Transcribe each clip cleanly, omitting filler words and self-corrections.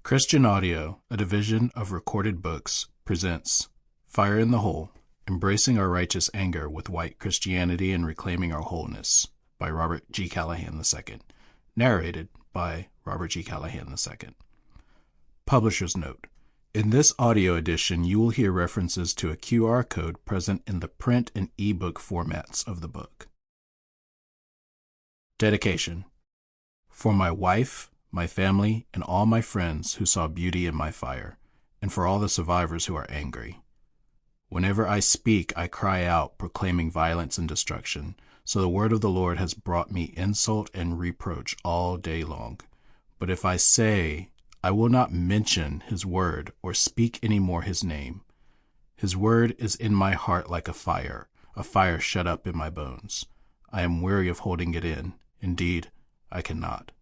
Christian Audio, a division of Recorded Books, presents Fire in the Hole, Embracing Our Righteous Anger with White Christianity and Reclaiming Our Wholeness by Robert G. Callahan II. Narrated by Robert G. Callahan II. Publisher's Note: in this audio edition, you will hear references to a QR code present in the print and ebook formats of the book. Dedication: for my wife, my family, and all my friends who saw beauty in my fire, and for all the survivors who are angry. Whenever I speak, I cry out, proclaiming violence and destruction, so the word of the Lord has brought me insult and reproach all day long. But if I say, I will not mention his word or speak any more his name, his word is in my heart like a fire shut up in my bones. I am weary of holding it in. Indeed, I cannot.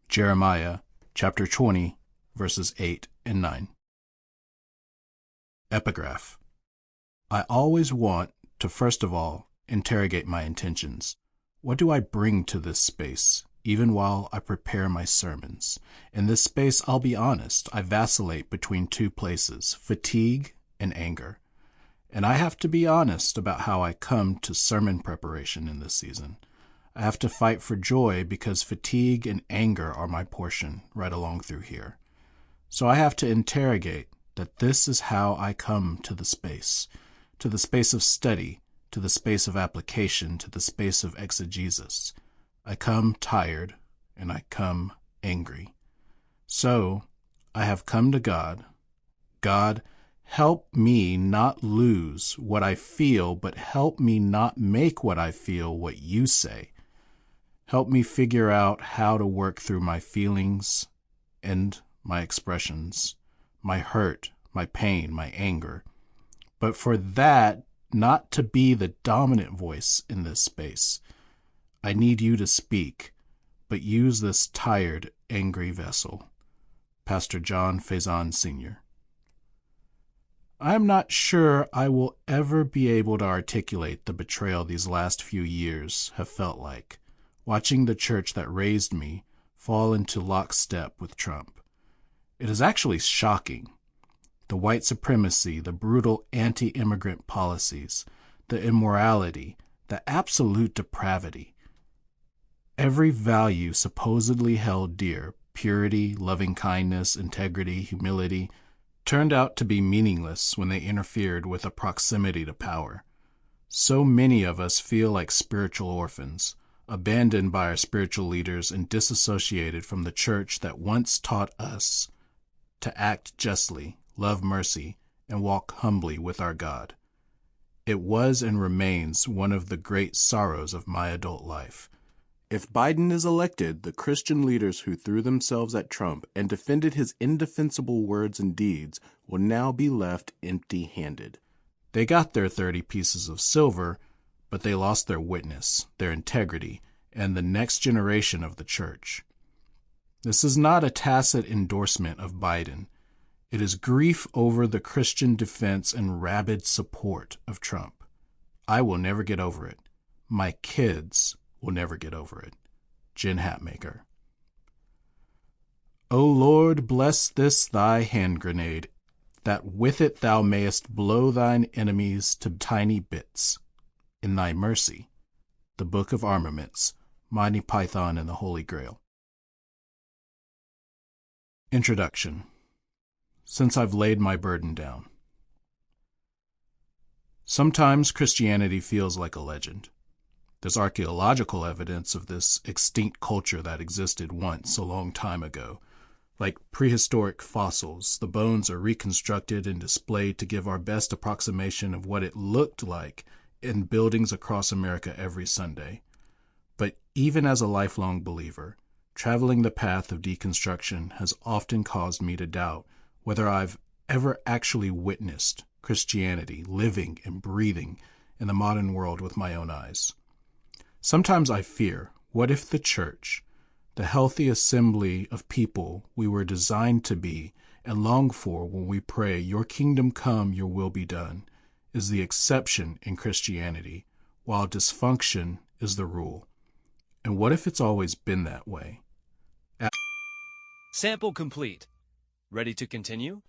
Jeremiah chapter 20, verses 8 and 9. Epigraph. I always want to, first of all, interrogate my intentions. What do I bring to this space, even while I prepare my sermons? In this space, I'll be honest, I vacillate between two places, fatigue and anger. And I have to be honest about how I come to sermon preparation in this season. I have to fight for joy because fatigue and anger are my portion right along through here. So I have to interrogate that this is how I come to the space of study, to the space of application, to the space of exegesis. I come tired and I come angry. So I have come to God. God, help me not lose what I feel, but help me not make what I feel what you say. Help me figure out how to work through my feelings and my expressions, my hurt, my pain, my anger. But for that not to be the dominant voice in this space, I need you to speak, but use this tired, angry vessel. Pastor John Faison, Sr. I am not sure I will ever be able to articulate the betrayal these last few years have felt like, watching the church that raised me fall into lockstep with Trump. It is actually shocking. The white supremacy, the brutal anti-immigrant policies, the immorality, the absolute depravity. Every value supposedly held dear, purity, loving kindness, integrity, humility, turned out to be meaningless when they interfered with a proximity to power. So many of us feel like spiritual orphans, abandoned by our spiritual leaders and disassociated from the church that once taught us to act justly, love mercy, and walk humbly with our God. It was and remains one of the great sorrows of my adult life. If Biden is elected, the Christian leaders who threw themselves at Trump and defended his indefensible words and deeds will now be left empty-handed. They got their 30 pieces of silver, but they lost their witness, their integrity, and the next generation of the church. This is not a tacit endorsement of Biden. It is grief over the Christian defense and rabid support of Trump. I will never get over it. My kids will never get over it. Jen Hatmaker. O Lord, bless this thy hand grenade, that with it thou mayest blow thine enemies to tiny bits. In thy mercy. The Book of Armaments, Monty Python and the Holy Grail. Introduction. Since I've laid my burden down. Sometimes Christianity feels like a legend. There's archaeological evidence of this extinct culture that existed once a long time ago. Like prehistoric fossils, the bones are reconstructed and displayed to give our best approximation of what it looked like in buildings across America every Sunday. But even as a lifelong believer, traveling the path of deconstruction has often caused me to doubt whether I've ever actually witnessed Christianity living and breathing in the modern world with my own eyes. Sometimes I fear, what if the church, the healthy assembly of people we were designed to be and long for when we pray, "Your kingdom come, your will be done," is the exception in Christianity, while dysfunction is the rule? And what if it's always been that way? Sample complete. Ready to continue?